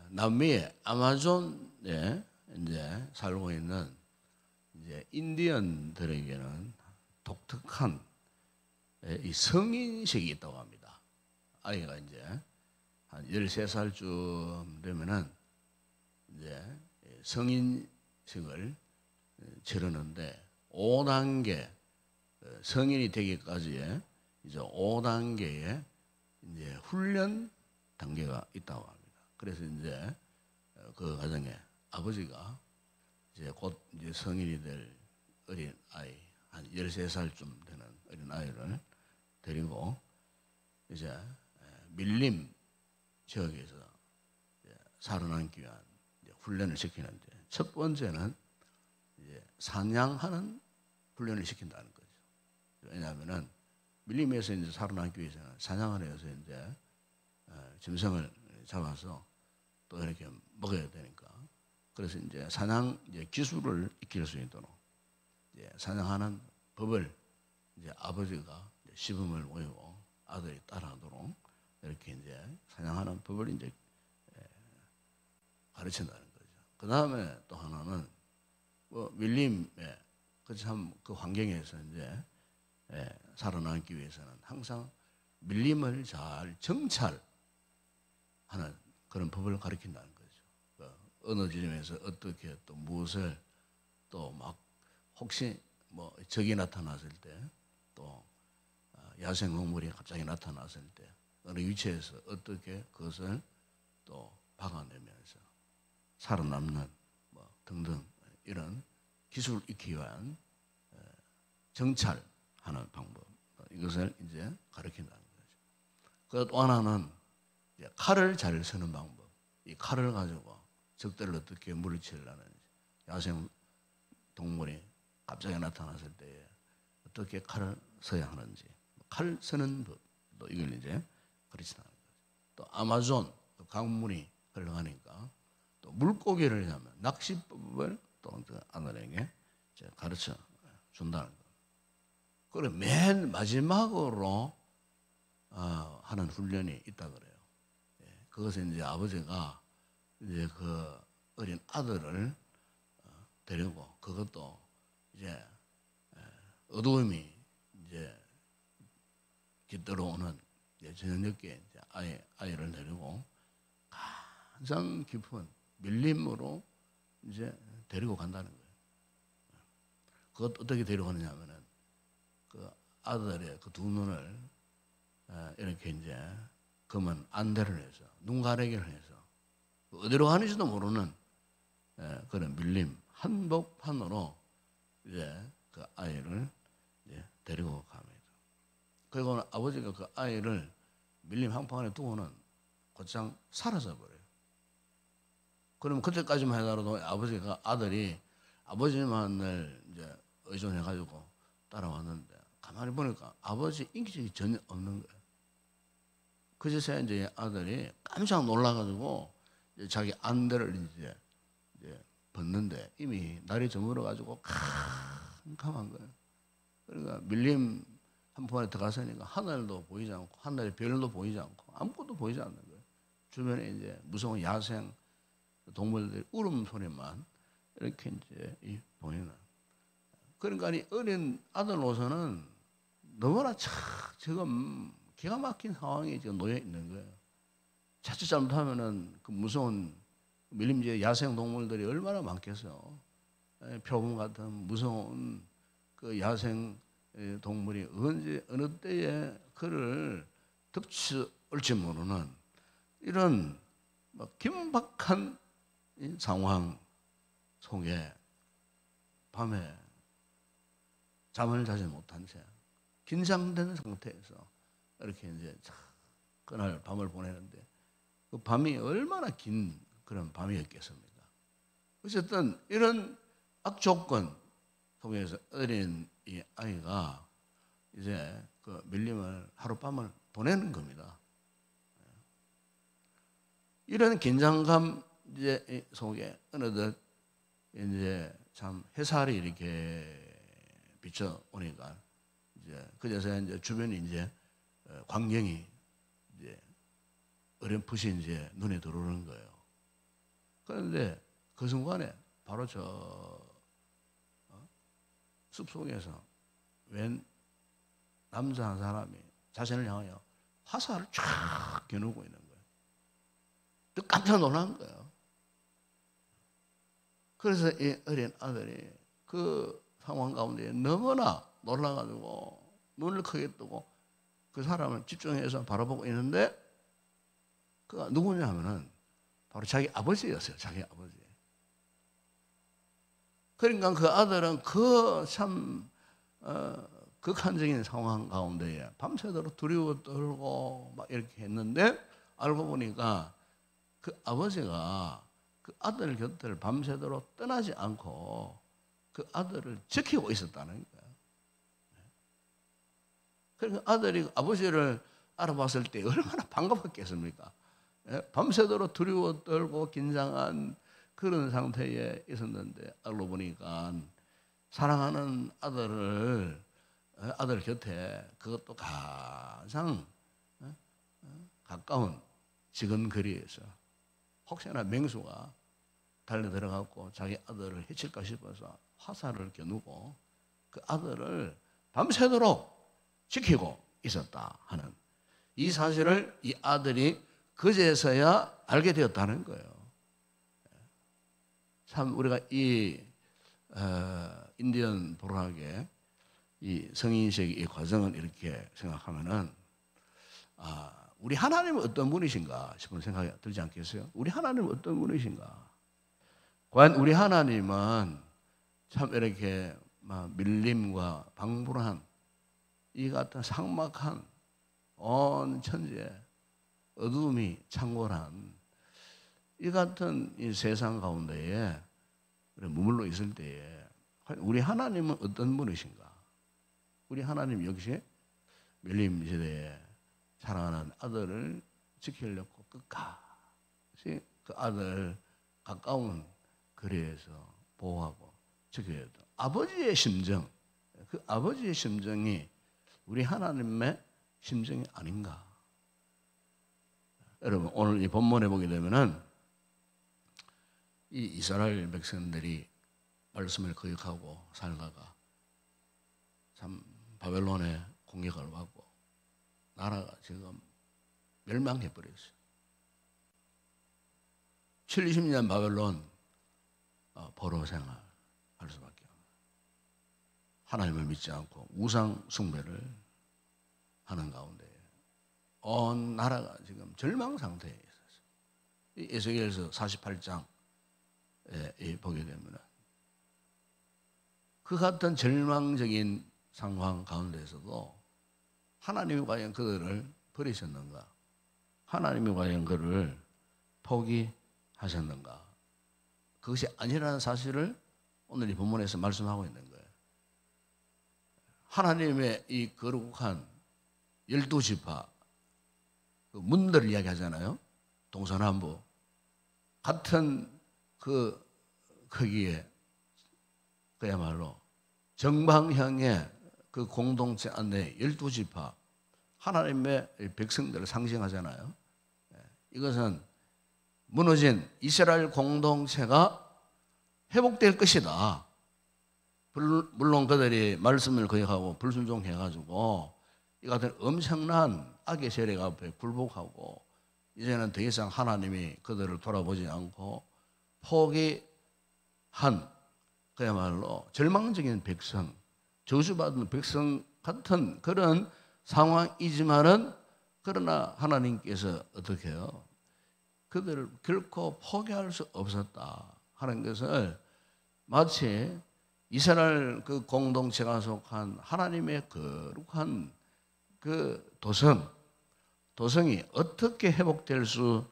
남미의 아마존에 이제 살고 있는 이제 인디언들에게는 독특한 이 성인식이 있다고 합니다. 아이가 이제 한 13살쯤 되면은 이제 성인식을 치르는데 5단계 성인이 되기까지의 이제 5단계의 이제 훈련 단계가 있다고 합니다. 그래서 이제 그 가정에 아버지가 이제 곧 이제 성인이 될 어린 아이, 한 13살쯤 되는 어린 아이를 데리고 이제 밀림 지역에서 살아남기 위한 훈련을 시키는데, 첫 번째는 이제 사냥하는 훈련을 시킨다는 거죠. 왜냐하면은 밀림에서 이제 살아남기 위해서는 사냥을 해서 이제 짐승을 잡아서 또 이렇게 먹어야 되니까, 그래서 이제 사냥 이제 기술을 익힐 수 있도록 이제 사냥하는 법을 이제 아버지가 이제 시범을 보이고 아들이 따라하도록 이렇게 이제 사냥하는 법을 이제 가르친다는 거죠. 그 다음에 또 하나는 뭐 밀림에 그 환경에서 이제 살아남기 위해서는 항상 밀림을 잘 정찰하는 그런 법을 가르친다는 거죠. 어느 지점에서 어떻게 또 무엇을 또 막 혹시 뭐 적이 나타났을 때, 또 야생동물이 갑자기 나타났을 때 어느 위치에서 어떻게 그것을 또 박아내면서 살아남는 뭐 등등 이런 기술을 익히기 위한 정찰하는 방법, 이것을 이제 가르친다는 거죠. 또 하나는 이제 칼을 잘 쓰는 방법, 이 칼을 가지고 적들을 어떻게 물리치려는지, 야생 동물이 갑자기 나타났을 때 어떻게 칼을 써야 하는지, 칼 쓰는 법, 또 이걸 이제 가르친다는 거죠. 또 아마존 강물이 흘러가니까 또 물고기를 잡는 낚시법을 또 아들에게 가르쳐 준다는 거예요. 그리고 맨 마지막으로 하는 훈련이 있다 그래요. 그것은 이제 아버지가 이제 그 어린 아들을 데리고, 그것도 이제 어두움이 이제 깃들어오는 저녁에 이제 아이를 데리고 가장 깊은 밀림으로 이제 데리고 간다는 거예요. 그것 어떻게 데려가느냐 하면은 그 아들의 그 두 눈을 이렇게 이제 검은 안대를 해서 눈 가리기를 해서 어디로 가는지도 모르는 그런 밀림 한복판으로 이제 그 아이를 이제 데리고 갑니다. 그리고 아버지가 그 아이를 밀림 한복판에 두고는 곧장 사라져 버려요. 그러면 그때까지만 하더라도 아버지가 아들이 아버지만을 이제 의존해가지고 따라왔는데, 가만히 보니까 아버지 인기적이 전혀 없는 거예요. 그제서야 이제 아들이 깜짝 놀라가지고 이제 자기 안대를 이제 벗는데 이미 날이 저물어가지고 캄캄한 거예요. 그러니까 밀림 한복판에 들어가서니까 하늘도 보이지 않고 하늘의 별도 보이지 않고 아무것도 보이지 않는 거예요. 주변에 이제 무서운 야생 동물들 울음소리만 이렇게 이제 보이는. 그러니까 이 어린 아들로서는 너무나 지금 기가 막힌 상황에 지금 놓여 있는 거예요. 자칫 잘못하면은 그 무서운 밀림지의 야생 동물들이 얼마나 많겠어요. 표범 같은 무서운 그 야생 동물이 언제 어느 때에 그를 덮치올지 모르는 이런 긴박한 상황 속에 밤에 잠을 자지 못한 채 긴장된 상태에서 이렇게 이제 그날 밤을 보내는데, 그 밤이 얼마나 긴 그런 밤이었겠습니까? 어쨌든 이런 악조건 속에서 어린 이 아이가 이제 그 밀림을 하룻밤을 보내는 겁니다. 이런 긴장감 이제 속에 어느덧 이제 참 햇살이 이렇게 비쳐 오니까 이제 그제서야 이제 주변이 이제 광경이 이제 어렴풋이 이제 눈에 들어오는 거예요. 그런데 그 순간에 바로 저 숲속에서 웬 남자 한 사람이 자신을 향하여 화살을 쫙 겨누고 있는 거예요. 또 깜짝 놀란 거예요. 그래서 이 어린 아들이 그 상황 가운데 너무나 놀라가지고 눈을 크게 뜨고 그 사람을 집중해서 바라보고 있는데 그가 누구냐 하면은 바로 자기 아버지였어요. 자기 아버지. 그러니까 그 아들은 그 참 극한적인 상황 가운데에 밤새도록 두려워 떨고 막 이렇게 했는데 알고 보니까 그 아버지가 그 아들 곁을 밤새도록 떠나지 않고 그 아들을 지키고 있었다는 거예요. 그러니까 아들이 아버지를 알아봤을 때 얼마나 반갑겠습니까? 밤새도록 두려워 떨고 긴장한 그런 상태에 있었는데 알고 보니까 사랑하는 아들 곁에 그것도 가장 가까운 지근 거리에서 혹시나 맹수가 달려 들어가고 자기 아들을 해칠까 싶어서 화살을 겨누고 그 아들을 밤새도록 지키고 있었다 하는 이 사실을 이 아들이 그제서야 알게 되었다는 거예요. 참 우리가 이 인디언 불학의 이 성인식 이 과정을 이렇게 생각하면은 우리 하나님은 어떤 분이신가 싶은 생각이 들지 않겠어요? 우리 하나님은 어떤 분이신가? 과연 우리 하나님은 참 이렇게 밀림과 방불한 이 같은 삭막한 온 천지에 어둠이 창궐한 이 같은 이 세상 가운데에 머물러 있을 때에 우리 하나님은 어떤 분이신가? 우리 하나님 역시 밀림 시대에 사랑하는 아들을 지키려고 끝까지 그 아들 가까운 거리에서 보호하고 지켜야 했던 아버지의 심정, 그 아버지의 심정이 우리 하나님의 심정이 아닌가? 여러분 오늘 이 본문에 보게 되면은 이 이스라엘 백성들이 말씀을 거역하고 살다가 참 바벨론의 공격을 받고 나라가 지금 멸망해 버렸어요. 70년 바벨론 포로 생활 할 수밖에 없어요. 하나님을 믿지 않고 우상 숭배를 하는 가운데 온 나라가 지금 절망 상태에 있었어요. 이 에스겔서 48장에 보게 되면 그 같은 절망적인 상황 가운데서도 하나님이 과연 그들을 버리셨는가? 하나님이 과연 그를 포기하셨는가? 그것이 아니라는 사실을 오늘 이 본문에서 말씀하고 있는 거예요. 하나님의 이 거룩한 12지파 그 문들을 이야기하잖아요. 동서남북 같은 그 크기에 그야말로 정방향의 그 공동체 안에 12지파 하나님의 백성들을 상징하잖아요. 이것은 무너진 이스라엘 공동체가 회복될 것이다. 물론 그들이 말씀을 거역하고 불순종해가지고 이 같은 엄청난 악의 세력 앞에 굴복하고 이제는 더 이상 하나님이 그들을 돌아보지 않고 포기한 그야말로 절망적인 백성, 저주받은 백성 같은 그런 상황이지만은 그러나 하나님께서 어떻게 해요? 그들을 결코 포기할 수 없었다 하는 것을 마치 이스라엘 그 공동체가 속한 하나님의 거룩한 그 도성이 어떻게 회복될 수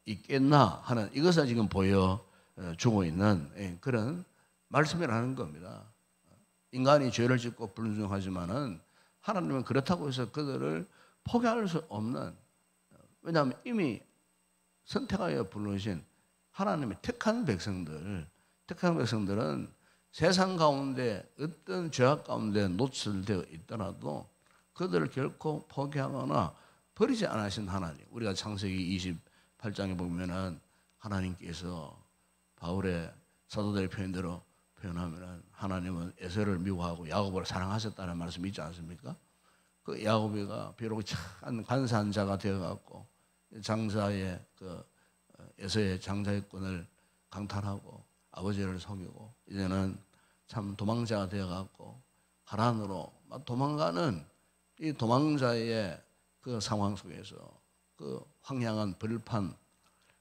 있겠나 하는 이것을 지금 보여주고 있는 그런 말씀이라는 겁니다. 인간이 죄를 짓고 불순종하지만은 하나님은 그렇다고 해서 그들을 포기할 수 없는, 왜냐하면 이미 선택하여 부르신 하나님의 택한 백성들은 세상 가운데 어떤 죄악 가운데 노출되어 있더라도 그들을 결코 포기하거나 버리지 않으신 하나님. 우리가 창세기 28장에 보면은 하나님께서 바울의 사도들의 표현대로 표현하면은 하나님은 에서를 미워하고 야곱을 사랑하셨다는 말씀이 있지 않습니까? 그 야곱이가 비록 착한 간사한 자가 되어갖고 장자의 그 에서의 장자의권을 강탈하고 아버지를 속이고 이제는 참 도망자가 되어갖고 하란으로 막 도망가는 이 도망자의 그 상황 속에서 그 황량한 벌판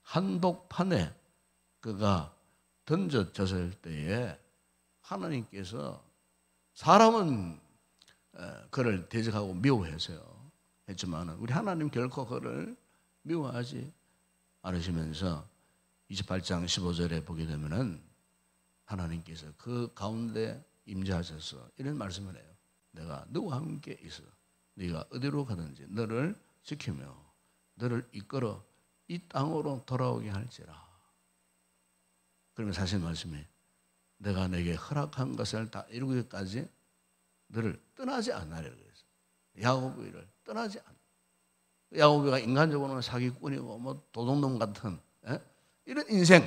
한복판에 그가 던져졌을 때에 하나님께서 사람은 그를 대적하고 미워해서요 했지만은 우리 하나님 결코 그를 미워하지 않으시면서 28장 15절에 보게 되면은 하나님께서 그 가운데 임재하셔서 이런 말씀을 해요. 내가 너와 함께 있어. 네가 어디로 가든지 너를 지키며 너를 이끌어 이 땅으로 돌아오게 할지라. 그러면 사실 말씀이 내가 내게 허락한 것을 다 이루기까지 너를 떠나지 않으리라 그랬어요. 야곱이를 떠나지 않아. 야곱이가 인간적으로는 사기꾼이고 뭐 도둑놈 같은 이런 인생,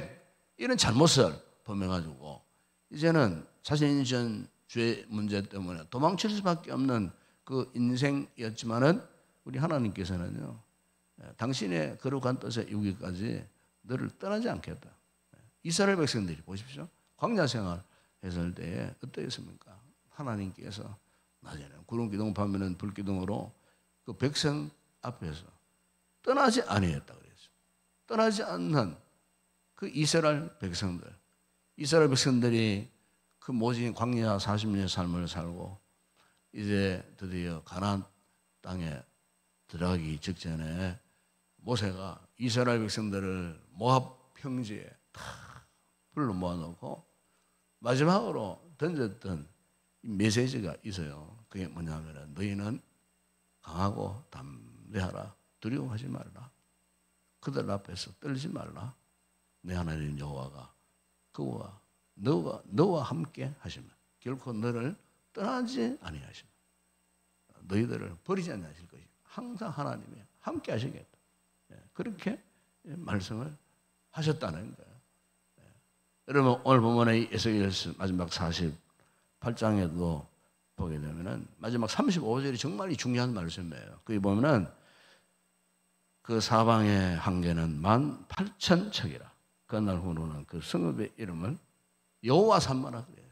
이런 잘못을 범해가지고 이제는 자신전 죄 문제 때문에 도망칠 수밖에 없는 그 인생이었지만은 우리 하나님께서는요 당신의 거룩한 뜻에 이루기까지 너를 떠나지 않겠다. 이스라엘 백성들이 보십시오. 광야 생활 했을 때에 어떠했습니까? 하나님께서 낮에는 구름 기둥 밤에는 불 기둥으로 그 백성 앞에서 떠나지 아니했다 그랬어요. 떠나지 않는 그 이스라엘 백성들이 그 모진 광야 40년의 삶을 살고 이제 드디어 가나안 땅에 들어가기 직전에 모세가 이스라엘 백성들을 모압 평지에 다 불러 모아놓고 마지막으로 던졌던 메시지가 있어요. 그게 뭐냐면 너희는 강하고 담대하라. 두려워하지 말라. 그들 앞에서 떨지 말라. 내 하나님 여호와가 그와 너와 함께 하시며 결코 너를 떠나지 아니하시며 너희들을 버리지 아니하실 것이 항상 하나님이 함께 하시겠다. 그렇게 말씀을 하셨다는 거예요. 여러분 오늘 본문의 에스겔서 마지막 48장에도 보게 되면은 마지막 35절이 정말 중요한 말씀이에요. 거기 보면은 그 사방의 한계는 18,000척이라. 그날 후로는 그 성읍의 이름을 여호와 산마라 그래요.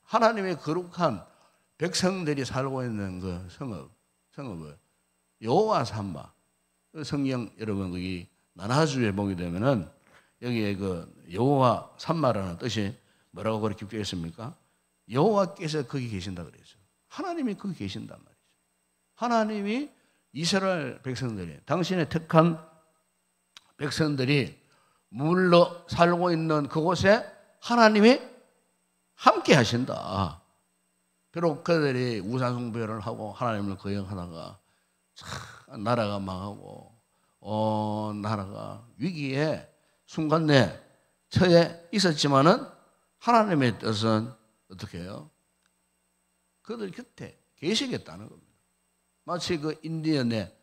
하나님의 거룩한 백성들이 살고 있는 그 성읍을 여호와 산마. 성경 여러분 거기 나나주에 보게 되면은 여기에 그 여호와 산마라는 뜻이 뭐라고 그렇게 기록되어 있습니까? 여호와께서 거기 계신다 그랬어요. 하나님이 거기 계신단 말이죠. 하나님이 이스라엘 백성들이 당신의 택한 백성들이 물러 살고 있는 그곳에 하나님이 함께 하신다. 비록 그들이 우상숭배를 하고 하나님을 거역하다가 나라가 망하고 나라가 위기에 순간 내 처해 있었지만은 하나님의 뜻은 어떻게 해요? 그들 곁에 계시겠다는 겁니다. 마치 그 인디언의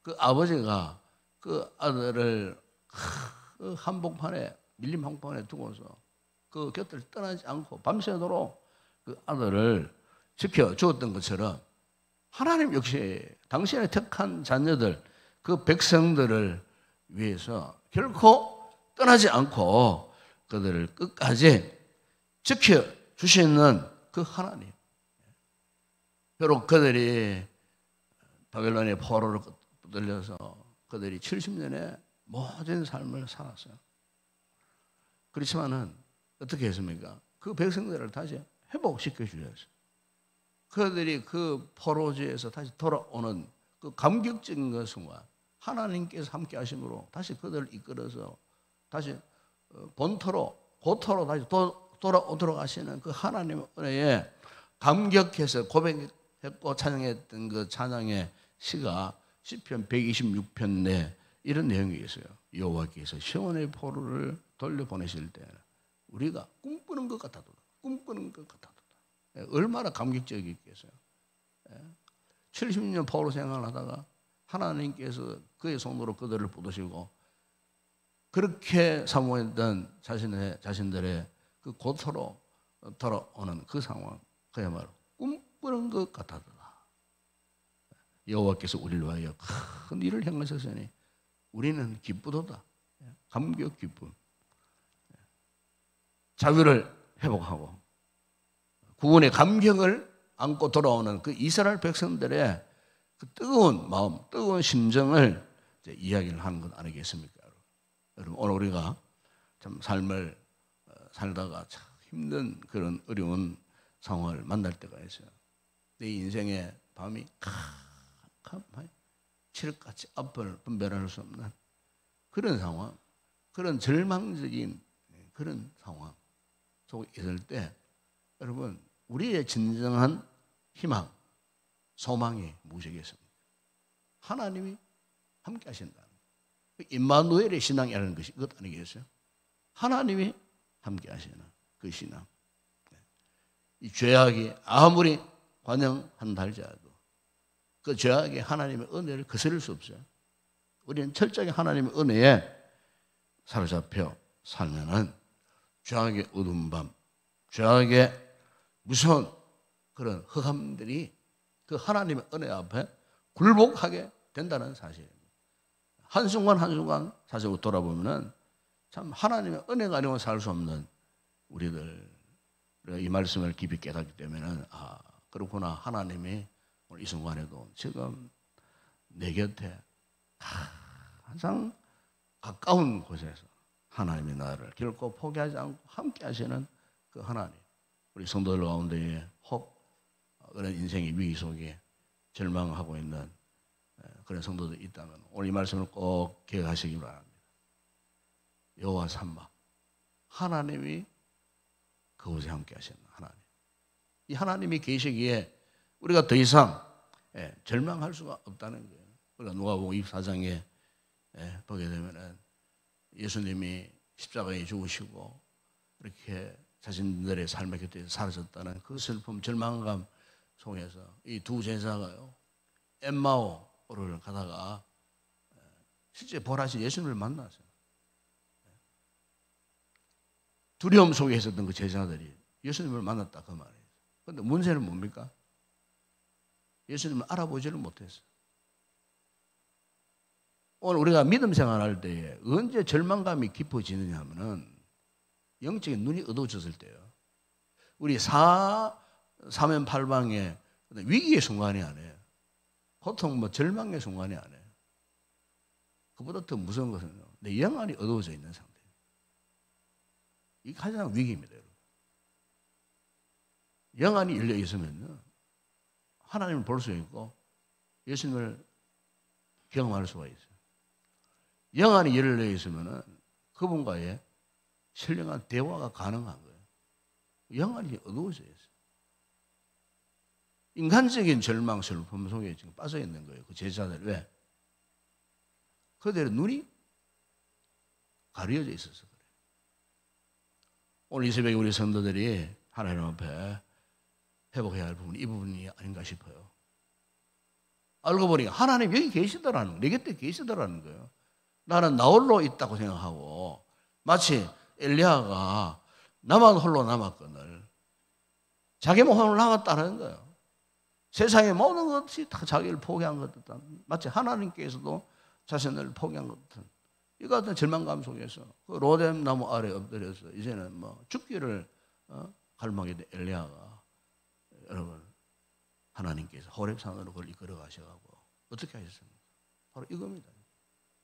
그 아버지가 그 아들을 그 한복판에 밀림 한복판에 두고서 그 곁을 떠나지 않고 밤새도록 그 아들을 지켜 주었던 것처럼 하나님 역시 당신의 택한 자녀들 그 백성들을 위해서 결코 떠나지 않고 그들을 끝까지 지켜 주시는 그 하나님. 비록 그들이 바벨론의 포로로 붙들려서 그들이 70년의 모든 삶을 살았어요. 그렇지만은 어떻게 했습니까? 그 백성들을 다시 회복시켜 주셨어요. 그들이 그 포로지에서 다시 돌아오는 그 감격적인 그 순간 하나님께서 함께 하심으로 다시 그들을 이끌어서 다시 본토로 고토로 다시 돌아오도록 하시는 그 하나님의 은혜에 감격해서 고백했고 찬양했던 그 찬양의 시가 시편 126편 내 이런 내용이 있어요. 여호와께서 시온의 포로를 돌려보내실 때는 우리가 꿈꾸는 것 같아도 얼마나 감격적이겠어요. 70년 포로 생활을 하다가 하나님께서 그의 손으로 그들을 뽑으시고 그렇게 사모했던 자신들의 그 고토로 돌아오는 그 상황, 그야말로 꿈꾸는 것 같았더라. 여호와께서 우리를 위하여 큰 일을 행하셨으니 우리는 기쁘도다. 감격 기쁨. 자유를 회복하고 구원의 감격을 안고 돌아오는 그 이스라엘 백성들의 그 뜨거운 마음, 뜨거운 심정을 이제 이야기를 하는 것 아니겠습니까? 여러분, 오늘 우리가 참 삶을 살다가 참 힘든 그런 어려운 상황을 만날 때가 있어요. 내 인생의 밤이 캄캄하게 칠흑같이 앞을 분별할 수 없는 그런 상황, 그런 절망적인 그런 상황 속에 있을 때 여러분, 우리의 진정한 희망, 소망이 무엇이겠습니까? 하나님이 함께 하신다는 거예요. 임마누엘의 신앙이라는 것이 그것 아니겠어요? 하나님이 함께 하시는 그 신앙. 이 죄악이 아무리 관영한다 할지라도 그 죄악이 하나님의 은혜를 거스릴 수 없어요. 우리는 철저하게 하나님의 은혜에 사로잡혀 살면은 죄악의 어두운 밤, 죄악의 무서운 그런 흑암들이 그 하나님의 은혜 앞에 굴복하게 된다는 사실입니다. 한순간 한순간 사실 돌아보면은 참 하나님의 은혜가 아니면 살 수 없는 우리들, 이 말씀을 깊이 깨닫기 때문에는 그렇구나. 하나님이 오늘 이 순간에도 지금 내 곁에 가장 가까운 곳에서 하나님이 나를 결코 포기하지 않고 함께 하시는 그 하나님, 우리 성도들 가운데에 그런 인생의 위기 속에 절망하고 있는 그런 성도들이 있다면 오늘 이 말씀을 꼭 기억하시기 바랍니다. 여호와 삼마, 하나님이 그곳에 함께 하시는 하나님. 이 하나님이 계시기에 우리가 더 이상 절망할 수가 없다는 거예요. 우리가 누가복음 24장에 보게 되면은 예수님이 십자가에 죽으시고 이렇게 자신들의 삶의 곁에 사라졌다는 그 슬픔, 절망감 속에서 이 두 제자가요, 엠마오를 가다가 실제 보라신 예수님을 만났어요. 두려움 속에 있었던 그 제자들이 예수님을 만났다 그 말이에요. 그런데 문제는 뭡니까? 예수님을 알아보지를 못했어요. 오늘 우리가 믿음 생활할 때에 언제 절망감이 깊어지느냐 하면은 영적인 눈이 어두워졌을 때요. 우리 사면팔방의 위기의 순간이 아니에요. 고통, 절망의 순간이 아니에요. 그보다 더 무서운 것은요, 내 영안이 어두워져 있는 상태. 이게 가장 위기입니다, 여러분. 영안이 열려 있으면요, 하나님을 볼 수 있고 예수님을 경험할 수가 있어요. 영안이 열려 있으면은 그분과의 신령한 대화가 가능한 거예요. 영안이 어두워져 있어요. 인간적인 절망, 슬픔 속에 지금 빠져 있는 거예요. 그 제자들. 왜? 그들의 눈이 가려져 있어서 그래요. 오늘 이 새벽에 우리 성도들이 하나님 앞에 회복해야 할 부분이 이 부분이 아닌가 싶어요. 알고 보니 하나님 여기 계시더라는, 내 곁에 계시더라는 거예요. 나는 나 홀로 있다고 생각하고 마치 엘리야가 나만 홀로 남았거늘 자기만 홀로 남았다는 거예요. 세상의 모든 것이 다 자기를 포기한 것 같은, 마치 하나님께서도 자신을 포기한 것 같은 이 같은 절망감 속에서 그 로뎀 나무 아래 엎드려서 이제는 뭐 죽기를 갈망하게 된 엘리야가, 여러분, 하나님께서 호렙산으로 그걸 이끌어 가셔가고 어떻게 하셨습니까? 바로 이겁니다.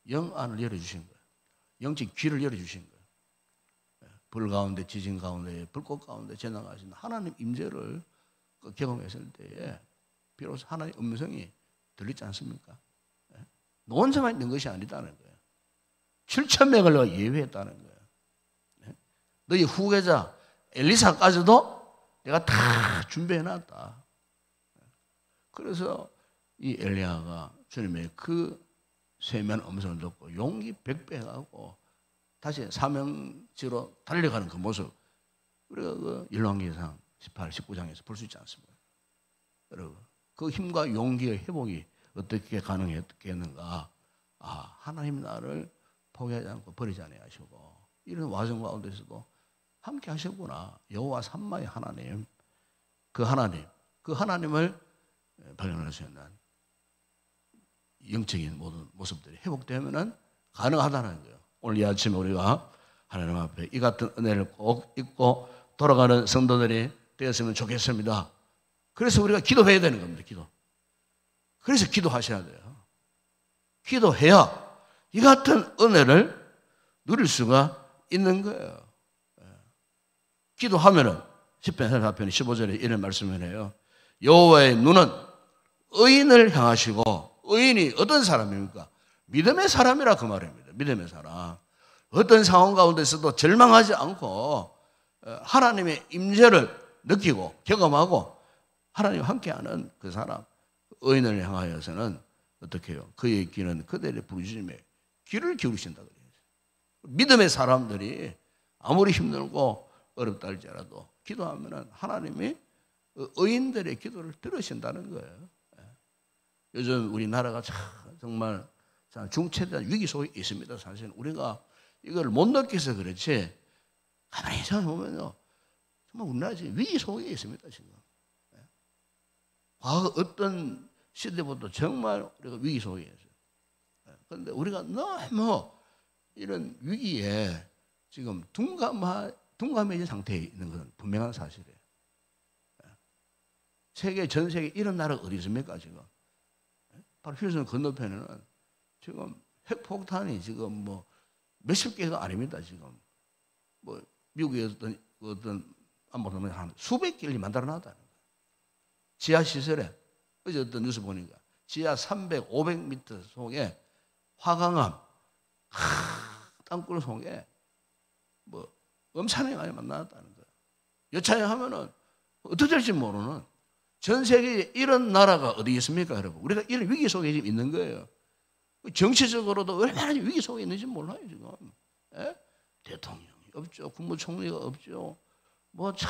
영안을 열어주신 거예요. 영적 귀를 열어주신 거예요. 불 가운데, 지진 가운데, 불꽃 가운데 지나가신 하나님 임재를 경험했을 때에 비로소 하나님의 음성이 들리지 않습니까? 너 혼자만 있는 것이 아니다는 거예요. 7,000명을 내가 예외했다는 거예요. 너희 후계자 엘리사까지도 내가 다 준비해놨다. 그래서 이 엘리야가 주님의 그 세면 음성을 듣고 용기 100배 해가고 다시 사명지로 달려가는 그 모습, 우리가 그 열왕기상 18, 19장에서 볼 수 있지 않습니까? 여러분, 그 힘과 용기의 회복이 어떻게 가능했겠는가? 아, 하나님 나를 포기하지 않고 버리지 아니하시고 이런 와정 가운데서도 함께 하셨구나. 여호와 삼마의 하나님, 그 하나님을 발견할 수 있는 영적인 모든 모습들이 회복되면은 가능하다는 거예요. 오늘 이 아침에 우리가 하나님 앞에 이 같은 은혜를 꼭 잊고 돌아가는 성도들이 되었으면 좋겠습니다. 그래서 우리가 기도해야 되는 겁니다. 그래서 기도하셔야 돼요. 기도해야 이 같은 은혜를 누릴 수가 있는 거예요. 기도하면은 10편 34편 15절에 이런 말씀을 해요. 여호와의 눈은 의인을 향하시고, 의인이 어떤 사람입니까? 믿음의 사람이라 그 말입니다. 믿음의 사람. 어떤 상황 가운데서도 절망하지 않고 하나님의 임재를 느끼고 경험하고 하나님과 함께하는 그 사람, 의인을 향하여서는 어떻게 해요? 그의 귀는 그들의 부르짖음에 귀를 기울이신다 그래요. 믿음의 사람들이 아무리 힘들고 어렵다 할지라도 기도하면은 하나님이 의인들의 기도를 들으신다는 거예요. 요즘 우리나라가 정말 중체대한 위기 속에 있습니다. 사실 우리가 이걸 못 느껴서 그렇지 가만히 생각해보면요, 정말 우리나라 지금 위기 속에 있습니다. 지금 과거 어떤 시대보다 정말 우리가 위기 속에 있어요. 그런데 우리가 너무 이런 위기에 지금 둔감해진 상태에 있는 것은 분명한 사실이에요. 전 세계 이런 나라가 어디 있습니까 지금? 바로 휴전 건너편에는 지금 핵폭탄이 지금 뭐 몇십 개가 아닙니다. 지금 뭐 미국의 어떤 안보는 한 수백 개를 만들어놨다는 거예요. 지하 시설에 어제 어떤 뉴스 보니까 지하 300, 500m 속에 화강암 땅굴 속에 뭐 엄청나게 많이 만났다는 거예요. 여차에 하면은 어떻게 될지 모르는, 전 세계에 이런 나라가 어디 있습니까, 여러분? 우리가 이런 위기 속에 지금 있는 거예요. 정치적으로도 얼마나 위기 속에 있는지 몰라요, 지금. 대통령이 없죠. 국무총리가 없죠. 뭐 참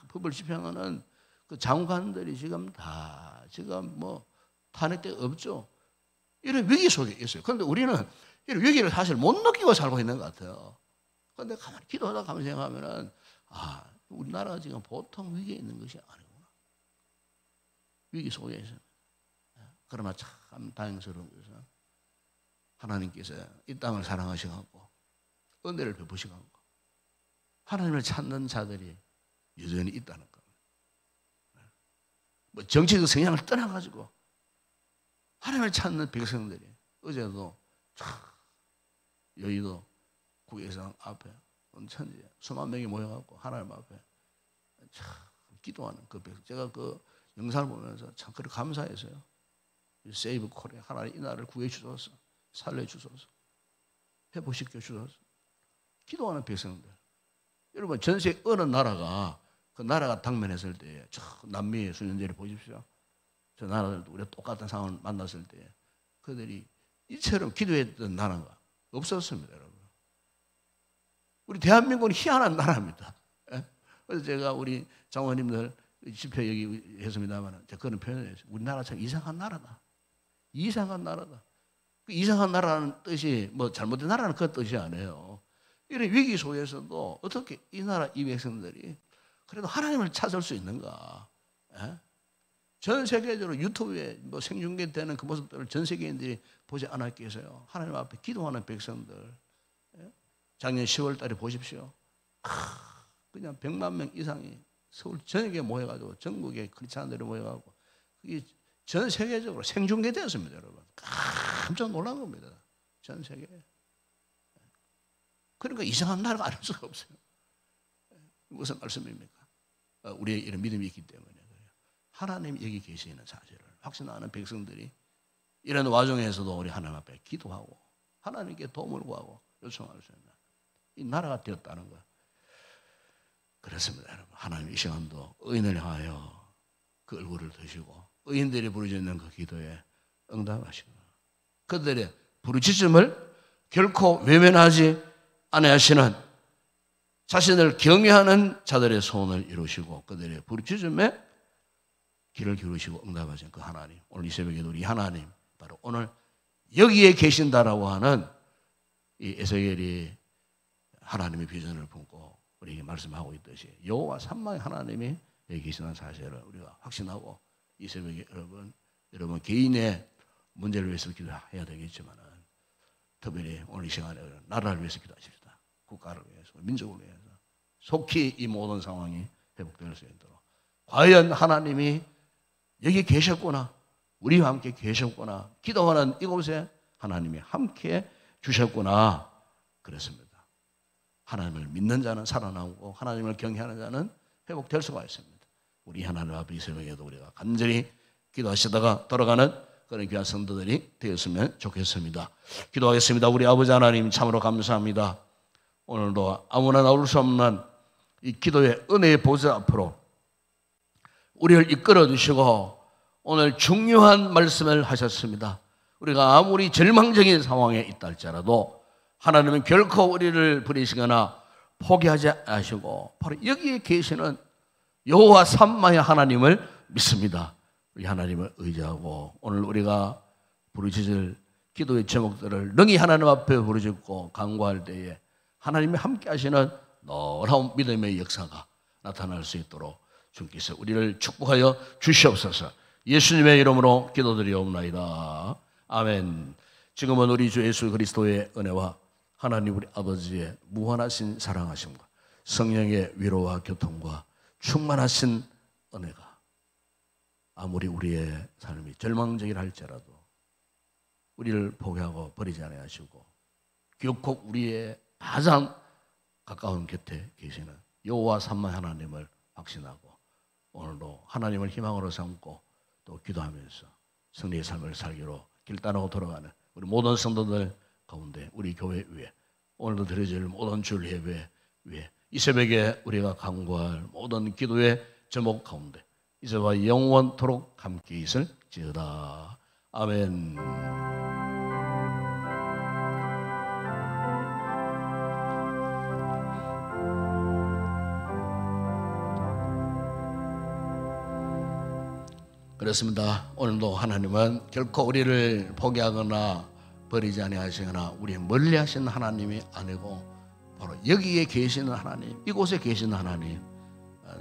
법을 집행하는 그 장관들이 지금 다 지금 뭐 탄핵대 없죠. 이런 위기 속에 있어요. 그런데 우리는 이런 위기를 사실 못 느끼고 살고 있는 것 같아요. 그런데 가만히 기도하다 가만히 생각하면은 우리나라가 지금 보통 위기에 있는 것이 아니구나. 위기 속에 있어요. 그러나 참 다행스러운 것은 하나님께서 이 땅을 사랑하셔갖고 은혜를 베푸셔갖고 하나님을 찾는 자들이 여전히 있다는 겁니다. 뭐 정치적 성향을 떠나가지고 하나님을 찾는 백성들이 어제도 여의도 국회의사당 앞에 천지 수만 명이 모여갖고 하나님 앞에 참 기도하는 그 백성, 제가 그 영상을 보면서 참 그렇게 감사했어요. 세이브 코리아, 하나님 이 나라를 구해 주소서, 살려 주소서, 회복시켜 주소서. 기도하는 백성들. 여러분 전 세계 어느 나라가 그 나라가 당면했을 때, 저 남미의 수년제를 보십시오. 저 나라들도 우리가 똑같은 상황을 만났을 때 그들이 이처럼 기도했던 나라가 없었습니다, 여러분. 우리 대한민국은 희한한 나라입니다. 그래서 제가 우리 장로님들 집회 여기 했습니다만 제가 그런 표현을 했어요. 우리나라 참 이상한 나라다. 이상한 나라다. 그 이상한 나라는 뜻이 뭐 잘못된 나라는 그 뜻이 아니에요. 이런 위기 속에서도 어떻게 이 나라 이 백성들이 그래도 하나님을 찾을 수 있는가? 전 세계적으로 유튜브에 뭐 생중계되는 그 모습들을 전 세계인들이 보지 않았겠어요? 하나님 앞에 기도하는 백성들. 작년 10월 달에 보십시오. 그냥 100만 명 이상이 서울 전역에 모여가지고 전국에 크리스찬들이 모여가지고 그게 전 세계적으로 생중계되었습니다, 여러분. 깜짝 놀란 겁니다. 전 세계에. 그러니까 이상한 나라가 아닐 수가 없어요. 무슨 말씀입니까? 우리의 이런 믿음이 있기 때문에 그래요. 하나님이 여기 계시는 사실을 확신하는 백성들이 이런 와중에서도 우리 하나님 앞에 기도하고 하나님께 도움을 구하고 요청할 수 있는 이 나라가 되었다는 것. 그렇습니다, 여러분. 하나님 이 시간도 의인을 향하여 그 얼굴을 드시고 의인들이 부르짖는 그 기도에 응답하시고 그들의 부르짖음을 결코 외면하지 아니하시는 자신을 경외하는 자들의 소원을 이루시고 그들의 부르짖음에 귀를 기울이시고 응답하신 그 하나님, 오늘 이 새벽에도 우리 하나님 바로 오늘 여기에 계신다라고 하는 이 에스겔이 하나님의 비전을 품고 우리에게 말씀하고 있듯이 여호와 삼마의 하나님이 여기 계시는 사실을 우리가 확신하고 이 새벽에 여러분 개인의 문제를 위해서 기도해야 되겠지만 특별히 오늘 이 시간에 나라를 위해서 기도하십시다. 국가를 위해서, 민족을 위해서 속히 이 모든 상황이 회복될 수 있도록 과연 하나님이 여기 계셨구나, 우리와 함께 계셨구나, 기도하는 이곳에 하나님이 함께 주셨구나. 그렇습니다. 하나님을 믿는 자는 살아나오고 하나님을 경외하는 자는 회복될 수가 있습니다. 우리 하나님 앞에 이 새벽에도 우리가 간절히 기도하시다가 돌아가는 그런 귀한 성도들이 되었으면 좋겠습니다. 기도하겠습니다. 우리 아버지 하나님 참으로 감사합니다. 오늘도 아무나 나올 수 없는 이 기도의 은혜의 보좌 앞으로 우리를 이끌어 주시고 오늘 중요한 말씀을 하셨습니다. 우리가 아무리 절망적인 상황에 있다 할지라도 하나님은 결코 우리를 버리시거나 포기하지 않으시고 바로 여기에 계시는 여호와 삼마의 하나님을 믿습니다. 우리 하나님을 의지하고 오늘 우리가 부르짖을 기도의 제목들을 능히 하나님 앞에 부르짖고 간구할 때에 하나님이 함께 하시는 놀라운 믿음의 역사가 나타날 수 있도록 주께서 우리를 축복하여 주시옵소서. 예수님의 이름으로 기도드리옵나이다. 아멘. 지금은 우리 주 예수 그리스도의 은혜와 하나님 우리 아버지의 무한하신 사랑하심과 성령의 위로와 교통과 충만하신 은혜가 아무리 우리의 삶이 절망적이라 할지라도 우리를 포기하고 버리지 아니하시고 결코 우리의 가장 가까운 곁에 계시는 여호와 삼마 하나님을 확신하고 오늘도 하나님을 희망으로 삼고 또 기도하면서 승리의 삶을 살기로 길따라고 돌아가는 우리 모든 성도들 가운데 우리 교회 위에 오늘도 드려질 모든 주일 예배 위에 이 새벽에 우리가 간구할 모든 기도의 제목 가운데 이제와 영원토록 함께 있을지어다. 아멘. 그렇습니다. 오늘도 하나님은 결코 우리를 포기하거나 버리지 아니하시거나 우리 멀리 하시는 하나님이 아니고 바로 여기에 계시는 하나님, 이곳에 계시는 하나님,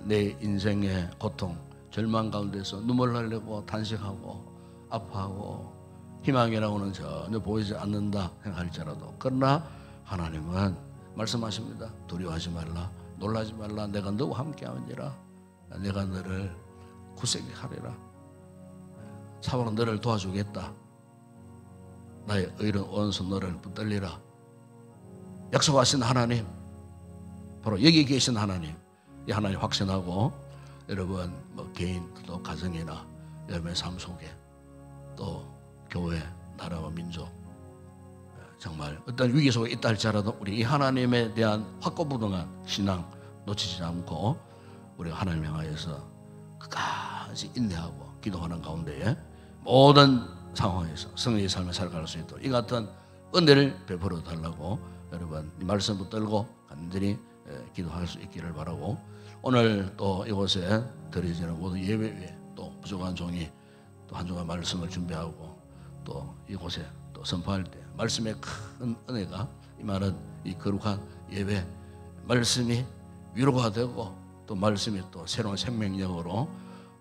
내 인생의 고통, 절망 가운데서 눈물 흘리고 탄식하고 아파하고 희망이라고는 전혀 보이지 않는다 생각할지라도 그러나 하나님은 말씀하십니다. 두려워하지 말라, 놀라지 말라, 내가 너와 함께하니라, 내가 너를 굳세게 하리라, 참으로 너를 도와주겠다, 나의 의로운 오른손 너를 붙들리라. 약속하신 하나님, 바로 여기 계신 하나님, 이 하나님 확신하고 여러분 개인 또 가정이나 여러분의 삶 속에 또 교회, 나라와 민족 정말 어떤 위기 속에 있다 할지라도 우리 이 하나님에 대한 확고부동한 신앙 놓치지 않고 우리가 하나님 향하여서 끝까지 인내하고 기도하는 가운데에 모든 상황에서 승리의 삶을 살아갈 수 있도록 이 같은 은혜를 베풀어 달라고 여러분 이 말씀 붙들고 간절히 기도할 수 있기를 바라고 오늘 또 이곳에 드려지는 모든 예배 위에 또 부족한 종이 또 한 주간 말씀을 준비하고 또 이곳에 또 선포할 때 말씀의 큰 은혜가 임하는 이 거룩한 예배 말씀이 위로가 되고 또 말씀이 또 새로운 생명력으로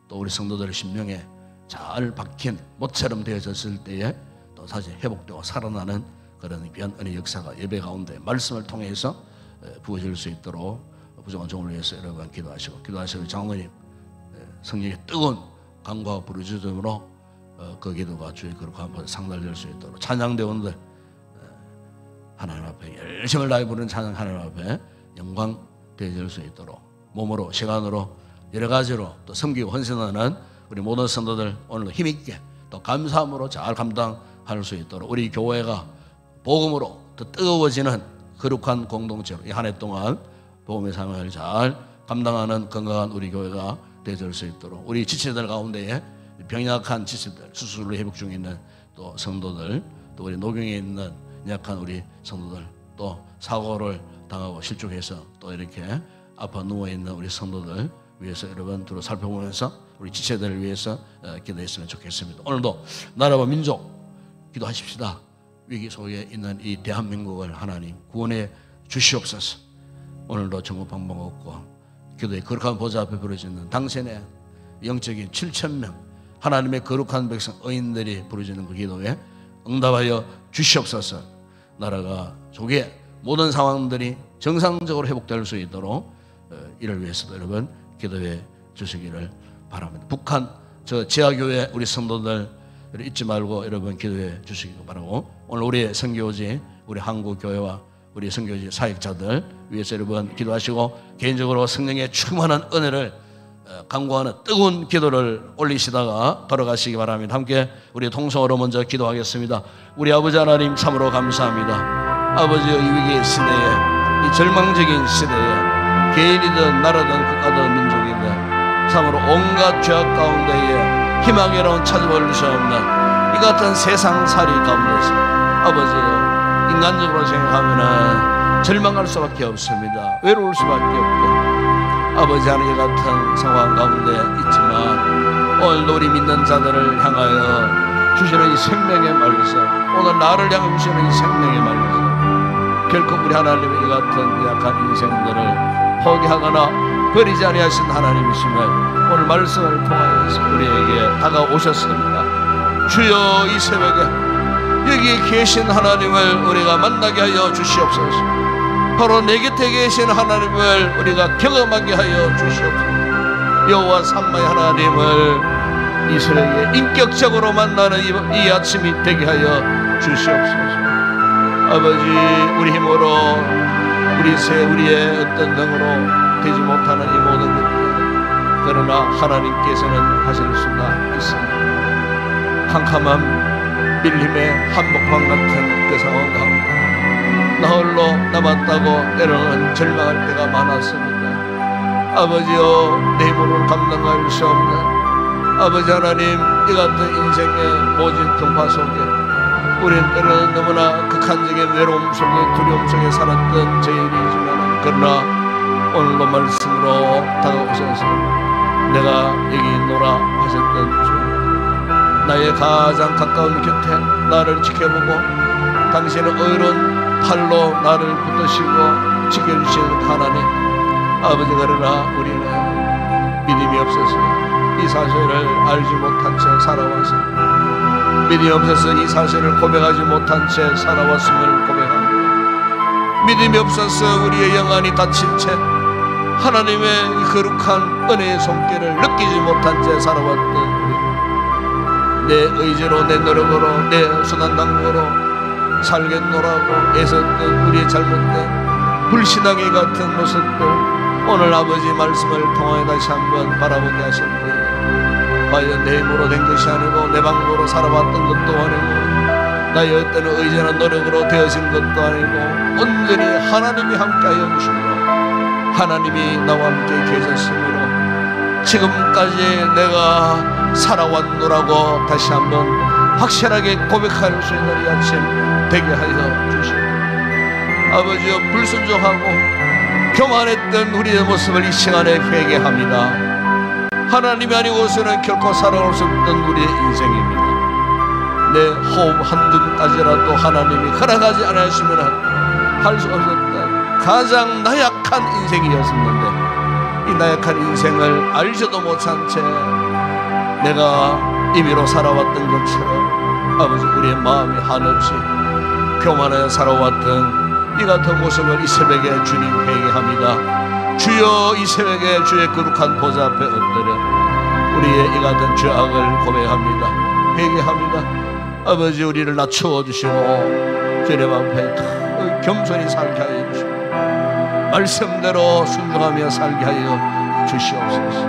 또 우리 성도들의 심령에 잘 박힌 못처럼 되어졌을 때에 또 다시 회복되고 살아나는 그런 귀한 은혜 역사가 예배 가운데 말씀을 통해서 부어질 수 있도록 부족한 종을 위해서 여러분 기도하시고 장로님 성령의 뜨거운 간구와 부르짖음으로 그 기도가 주의 거룩한 앞에 상달될 수 있도록 찬양대원들 하나님 앞에 열심을 다해 부르는 찬양 하나님 앞에 영광 되어질 수 있도록 몸으로 시간으로 여러 가지로 또 섬기고 헌신하는 우리 모든 성도들 오늘도 힘있게 또 감사함으로 잘 감당할 수 있도록 우리 교회가 복음으로 더 뜨거워지는 거룩한 공동체로 이 한 해 동안 복음의 삶을 잘 감당하는 건강한 우리 교회가 되어질 수 있도록 우리 지체들 가운데에 병약한 지체들, 수술로 회복 중에 있는 또 성도들, 또 우리 노경에 있는 약한 우리 성도들, 또 사고를 당하고 실족해서 또 이렇게 아파 누워있는 우리 성도들 위해서 여러분 두루 살펴보면서 우리 지체들을 위해서 기도했으면 좋겠습니다. 오늘도 나라와 민족 기도하십시다. 위기 속에 있는 이 대한민국을 하나님 구원해 주시옵소서. 오늘도 정부 방법 없고 기도의 거룩한 보좌 앞에 부르짖는 당신의 영적인 7,000명 하나님의 거룩한 백성 의인들이 부르짖는 그 기도에 응답하여 주시옵소서. 나라가 조기에 모든 상황들이 정상적으로 회복될 수 있도록 이를 위해서도 여러분 기도해 주시기를 바랍니다. 북한 저 지하교회 우리 성도들 잊지 말고 여러분 기도해 주시기 바라고, 오늘 우리 선교지 우리 한국교회와 우리 선교지 사역자들 위해서 여러분 기도하시고 개인적으로 성령의 충만한 은혜를 간구하는 뜨거운 기도를 올리시다가 돌아가시기 바랍니다. 함께 우리 통성으로 먼저 기도하겠습니다. 우리 아버지 하나님 참으로 감사합니다. 아버지의 이 위기 시대에, 이 절망적인 시대에 개인이든 나라든 국가든 민족이든 참으로 온갖 죄악 가운데에 희망이라운 찾아볼 수 없는 이 같은 세상살이 가운데서 아버지요, 인간적으로 생각하면 절망할 수밖에 없습니다. 외로울 수밖에 없고 아버지 하나님 같은 상황 가운데 있지만 오늘도 우리 믿는 자들을 향하여 주시는 이 생명의 말씀, 오늘 나를 향해 주시는 이 생명의 말씀, 결코 우리 하나님의 이 같은 약한 인생들을 포기하거나 버리지 아니하신 하나님이심을 오늘 말씀을 통하여서 우리에게 다가오셨습니다. 주여, 이 새벽에 여기 계신 하나님을 우리가 만나게 하여 주시옵소서. 바로 내 곁에 계신 하나님을 우리가 경험하게 하여 주시옵소서. 여호와 삼마의 하나님을 이 새벽에 인격적으로 만나는 이 아침이 되게 하여 주시옵소서. 아버지, 우리 힘으로 우리의 어떤 능으로 되지 못하는 이 모든 것들, 그러나 하나님께서는 하실 수가 있습니다. 캄캄한 밀림의 한복판 같은 그 상황 가운데 나 홀로 남았다고 때로는 절망할 때가 많았습니다. 아버지여, 내 힘으로 감당할 수 없는 아버지 하나님, 이 같은 인생의 모진 동파 속에 우리는 때로는 너무나 극한적인 외로움 속에 두려움 속에 살았던 저희들이지만, 그러나 오늘도 말씀으로 다가오셔서 내가 여기 있노라 하셨던 주, 나의 가장 가까운 곁에 나를 지켜보고 당신의 의로운 팔로 나를 붙드시고 지켜주시는 하나님 아버지, 그러나 우리는 믿음이 없어서 이 사실을 알지 못한 채 살아와서, 믿음이 없어서 이 사실을 고백하지 못한 채 살아왔음을 고백합니다. 믿음이 없어서 우리의 영안이 닫힌 채 하나님의 이 거룩한 은혜의 손길을 느끼지 못한 채 살아왔던 우리, 내 의지로, 내 노력으로, 내 수단당으로 살겠노라고 애썼던 우리의 잘못된 불신앙의 같은 모습들, 오늘 아버지 말씀을 통하여 다시 한번 바라보게 하셨는데, 과연 내 힘으로 된 것이 아니고 내 방법으로 살아왔던 것도 아니고 나의 어떤 의지나 노력으로 되어진 것도 아니고 온전히 하나님이 함께하여 주심으로, 하나님이 나와 함께 계셨으므로 지금까지 내가 살아왔노라고 다시 한번 확실하게 고백할 수 있는 이 아침 되게 하여 주시고, 아버지여, 불순종하고 교만했던 우리의 모습을 이 시간에 회개합니다. 하나님이 아니고서는 결코 살아올 수 없던 우리의 인생입니다. 내 호흡 한줌까지라도 하나님이 허락하지 않으시면 할 수 없었던 가장 나약한 인생이었었는데, 이 나약한 인생을 알지도 못한 채 내가 임의로 살아왔던 것처럼 아버지, 우리의 마음이 한없이 교만하여 살아왔던 이 같은 모습을 이 새벽에 주님 회개합니다. 주여, 이 새벽에 주의 거룩한 보좌 앞에 엎드려 우리의 이 같은 죄악을 고백합니다. 회개합니다. 아버지, 우리를 낮추어 주시고 주님 앞에 겸손히 살게 하여 주시고 말씀대로 순종하며 살게 하여 주시옵소서.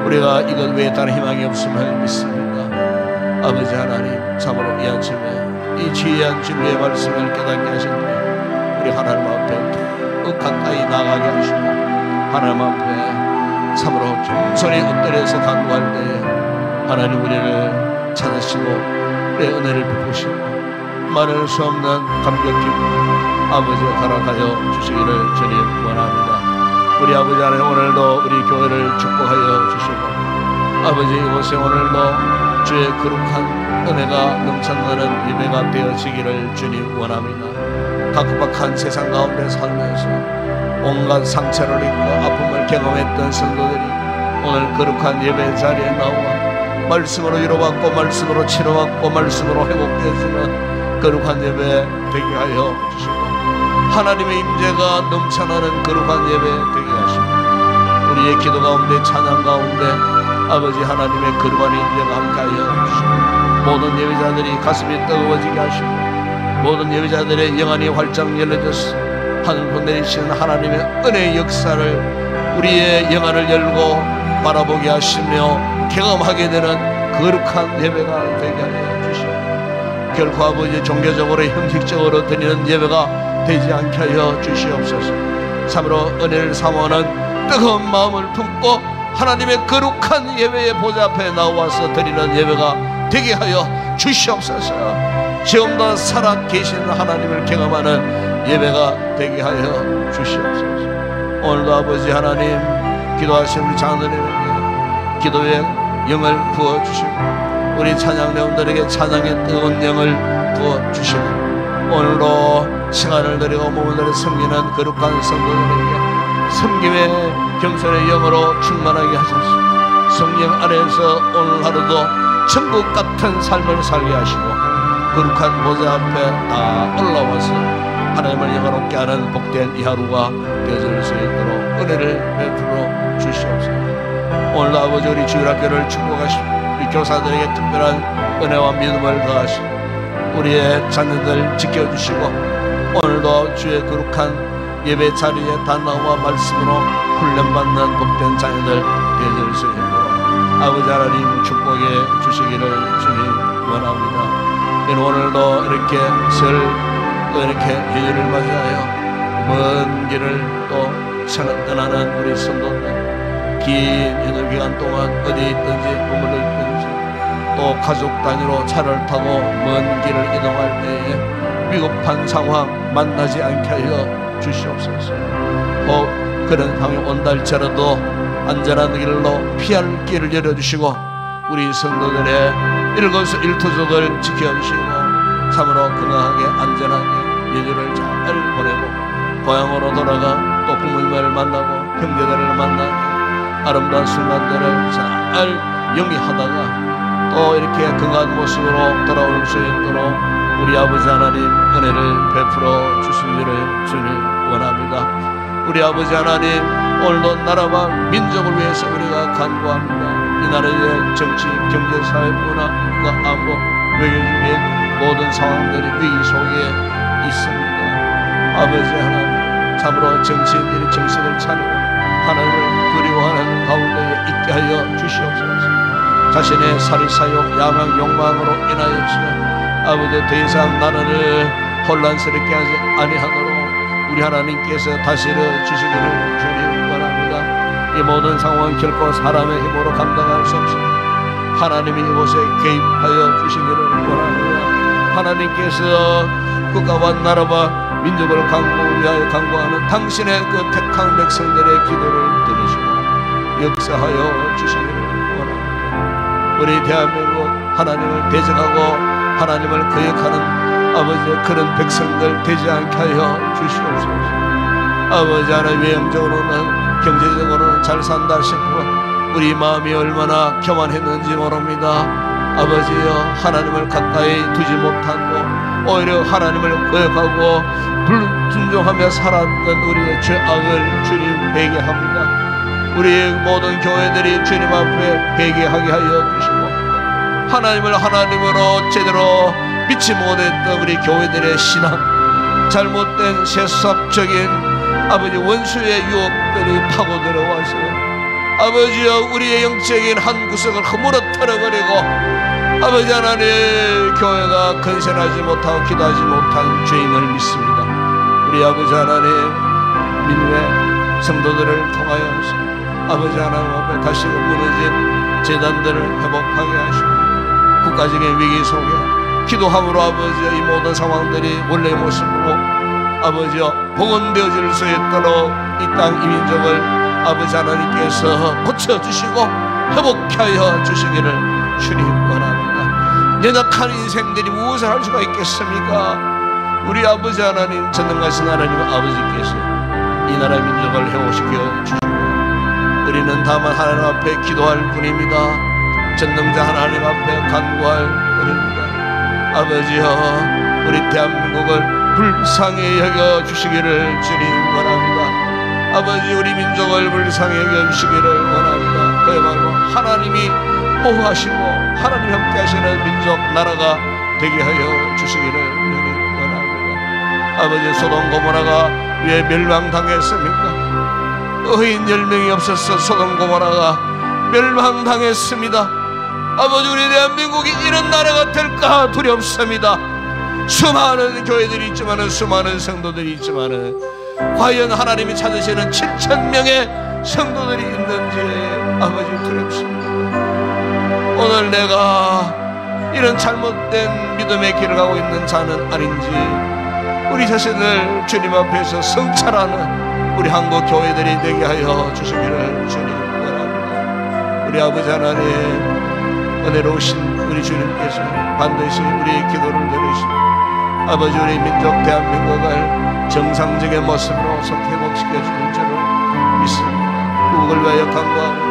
우리가 이것 외에 다른 희망이 없음을 믿습니다. 아버지 하나님, 참으로 이 아침에 이 지혜한 진리의 말씀을 깨닫게 하시니 우리 하나님 앞에 더 가까이 나가게 하시고, 하나님 앞에 참으로 겸손히 엎드려서 간구할 때에 하나님 우리를 찾으시고 내 은혜를 베푸시고 말할 수 없는 감격 기쁨 아버지가 허락하여 주시기를 주님 원합니다. 우리 아버지 하나님, 오늘도 우리 교회를 축복하여 주시고 아버지, 이곳에 오늘도 주의 거룩한 은혜가 넘쳐나는 예배가 되어지기를 주님 원합니다. 각박한 세상 가운데 살면서 온갖 상처를 입고 아픔을 경험했던 성도들이 오늘 거룩한 예배 자리에 나와 말씀으로 위로받고 말씀으로 치료받고 말씀으로 회복되어지는 거룩한 예배 되게 하여 주시고, 하나님의 임재가 넘쳐나는 거룩한 예배 되게 하시고, 우리의 기도 가운데 찬양 가운데 아버지 하나님의 거룩한 임재가 함께하여 주시고, 모든 예배자들이 가슴이 뜨거워지게 하시고, 모든 예배자들의 영안이 활짝 열려져서 하늘로 내리시는 하나님의 은혜의 역사를 우리의 영안을 열고 바라보게 하시며 경험하게 되는 거룩한 예배가 되게 하여 주시고, 결코 아버지 종교적으로 형식적으로 드리는 예배가 되지 않게 하여 주시옵소서. 참으로 은혜를 사모하는 뜨거운 마음을 품고 하나님의 거룩한 예배의 보좌 앞에 나와서 드리는 예배가 되게 하여 주시옵소서. 지금도 살아 계시는 하나님을 경험하는 예배가 되게 하여 주시옵소서. 오늘도 아버지 하나님, 기도하신 우리 장로님에게 기도의 영을 부어주시고, 우리 찬양대원들에게 찬양의 뜨거운 영을 부어주시고, 오늘도 시간을 드리고 몸을 들여 섬기는 거룩한 성도들에게 섬김의 겸손의 영으로 충만하게 하소서. 성령 안에서 오늘 하루도 천국 같은 삶을 살게 하시고, 거룩한 보좌 앞에 다 올라와서 하나님을 영화롭게 하는 복된 이 하루가 되어질 수 있도록 은혜를 베풀어 주시옵소서. 오늘도 아버지 우리 주일학교를 축복하시고, 우리 교사들에게 특별한 은혜와 믿음을 더하시고, 우리의 자녀들 지켜주시고, 오늘도 주의 거룩한 예배 자리에 단나와 말씀으로 훈련받는 복된 자녀들 되어질 수 있도록 아버지 하나님 축복해 주시기를 주님 원합니다. 오늘도 이렇게 또 이렇게 연휴를 맞이하여 먼 길을 또 떠나는 우리 성도들, 긴 연휴 기간 동안 어디에 있든지 머물러 있든지 또 가족 단위로 차를 타고 먼 길을 이동할 때에 위급한 상황 만나지 않게 하여 주시옵소서. 혹 그런 상황이 온다 할지라도 안전한 길로 피할 길을 열어주시고, 우리 성도들의 일거수일투족을 지켜주시고, 참으로 건강하게 안전하게 연휴를 잘 보내고 고향으로 돌아가 또 부모님을 만나고 형제들을 만나는 아름다운 순간들을 잘 영위하다가 또 이렇게 건강한 모습으로 돌아올 수 있도록 우리 아버지 하나님 은혜를 베풀어 주시기를 주님 원합니다. 우리 아버지 하나님, 오늘도 나라와 민족을 위해서 우리가 간구합니다. 이 나라의 정치, 경제, 사회, 문화, 안보, 외교적인 모든 상황들이 위기 속에 있습니다. 아버지 하나님, 참으로 정치인들이 정신을 차리고 하나님을 두려워하는 가운데 있게 하여 주시옵소서. 자신의 사리사욕, 야망, 욕망으로 인하여서 아버지 더 이상 나라를 혼란스럽게 하지 아니하도록 우리 하나님께서 다스려 주시기를 주님 원합니다. 이 모든 상황은 결코 사람의 힘으로 감당할 수 없습니다. 하나님이 이곳에 개입하여 주시기를 원합니다. 하나님께서 국가와 나라와 민족을 위하여 강구하는 당신의 그 택한 백성들의 기도를 들으시고 역사하여 주시기를 원합니다. 우리 대한민국 하나님을 대적하고 하나님을 거역하는 아버지의 그런 백성들 되지 않게 하여 주시옵소서. 아버지 하나님, 외형적으로는 경제적으로는 잘 산다 싶고 우리 마음이 얼마나 교만했는지 모릅니다. 아버지여, 하나님을 가까이 두지 못하고 오히려 하나님을 거역하고 불순종하며 살았던 우리의 죄악을 주님 회개합니다. 우리 모든 교회들이 주님 앞에 회개하게 하여 주시고, 하나님을 하나님으로 제대로 믿지 못했던 우리 교회들의 신앙, 잘못된 세속적인 아버지 원수의 유혹들이 파고 들어와서 아버지여 우리의 영적인 한 구석을 허물어뜨려버리고 아버지 하나님, 교회가 건설하지 못하고 기도하지 못한 죄임을 믿습니다. 우리 아버지 하나님, 민회 성도들을 통하여서 아버지 하나님 앞에 다시 무너진 재단들을 회복하게 하시고 국가적인 위기 속에 기도함으로 아버지여 이 모든 상황들이 원래의 모습으로 아버지여 복원되어질 수 있도록 이 땅 이 민족을 아버지 하나님께서 고쳐주시고 회복하여 주시기를 주님 원합니다. 연약한 인생들이 무엇을 할 수가 있겠습니까? 우리 아버지 하나님, 전능하신 하나님 아버지께서 이 나라의 민족을 회복시켜 주시고 우리는 다만 하나님 앞에 기도할 뿐입니다. 전능자 하나님 앞에 간구할 뿐입니다. 아버지여, 우리 대한민국을 불쌍히 여겨 주시기를 주님 원합니다. 아버지, 우리 민족을 불쌍히 여겨 주시기를 원합니다. 그야말로 하나님이 보호하시고 하나님 함께 하시는 민족 나라가 되게 하여 주시기를 주님 원합니다. 아버지, 소돔 고모라가 왜 멸망당했습니까? 의인 10명이 없어서 소돔 고모라가 멸망당했습니다. 아버지, 우리 대한민국이 이런 나라가 될까 두렵습니다. 수많은 교회들이 있지만은, 수많은 성도들이 있지만은, 과연 하나님이 찾으시는 7,000명의 성도들이 있는지 아버지 두렵습니다. 오늘 내가 이런 잘못된 믿음의 길을 가고 있는 자는 아닌지 우리 자신을 주님 앞에서 성찰하는 우리 한국 교회들이 되게 하여 주시기를 주님 원합니다. 우리 아버지 하나님, 은혜로우신 우리 주님께서 반드시 우리의 기도를 들으시고 아버지, 우리 민족 대한민국을 정상적인 모습으로 회복시켜 주는 줄을 믿습니다. 구국을 위하여 간구하고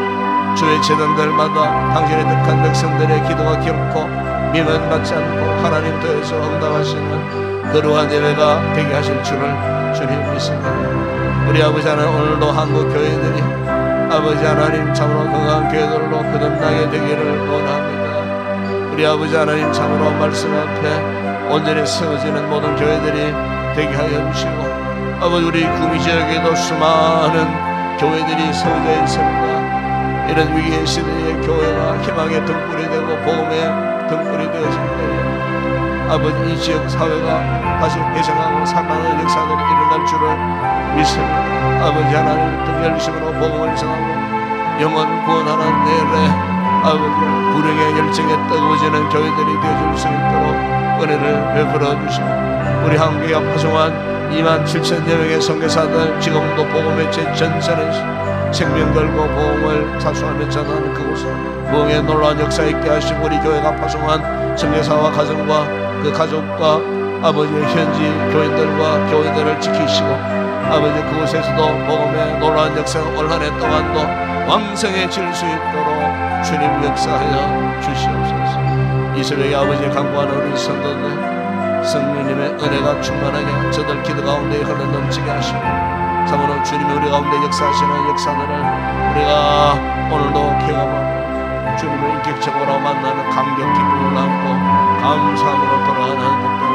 주의 재단들마다 당신의 득한 백성들의 기도가 결코 미면받지 않고 하나님 도에서 응답하시는 거룩한 예배가 되게 하실 줄을 주님 믿습니다. 우리 아버지 하나님, 오늘도 한국 교회들이 아버지 하나님 참으로 건강한 교회들로 거듭나게 되기를 원합니다. 우리 아버지 하나님, 참으로 말씀 앞에 온전히 세워지는 모든 교회들이 되게 하여 주시고 아버지, 우리 구미 지역에도 수많은 교회들이 세워져 있습니다. 이런 위기의 시대에 교회가 희망의 등불이 되고 복음의 등불이 되어질 때에 아버지, 이 지역 사회가 다시 회생하고 살아나는 역사들이 일어날 줄을 믿습니다. 아버지 하나님, 등 열심으로 복음을 전하고 영혼 구원하는 내일에 아버지, 불행의 열정에 뜨거워지는 교회들이 되어줄 수 있도록 은혜를 베풀어 주시고 우리 한국에 파송한 27,000여 명의 선교사들, 지금도 복음의 전선에서 생명 걸고 복음을 사수하며 전하는 그곳에 부흥의 놀라운 역사 있게 하시고 우리 교회가 파송한 선교사와 가정과 그 가족과 아버지의 현지 교인들과 교회들을 지키시고 아버지, 그곳에서도 복음의 놀라운 역사가 올 한 해 동안도 왕성해질 수 있도록 주님 역사하여 주시옵소서. 이 새벽에 아버지 간구하는 우리 성도들, 성령님의 은혜가 충만하게 저들 기도 가운데 흘러넘치게 하시고 참으로 주님이 우리 가운데 역사하시는 역사들을 우리가 오늘도 경험하고 주님을 인격적으로 만나는 감격 기쁨을 안고 감사함으로 돌아가는 복된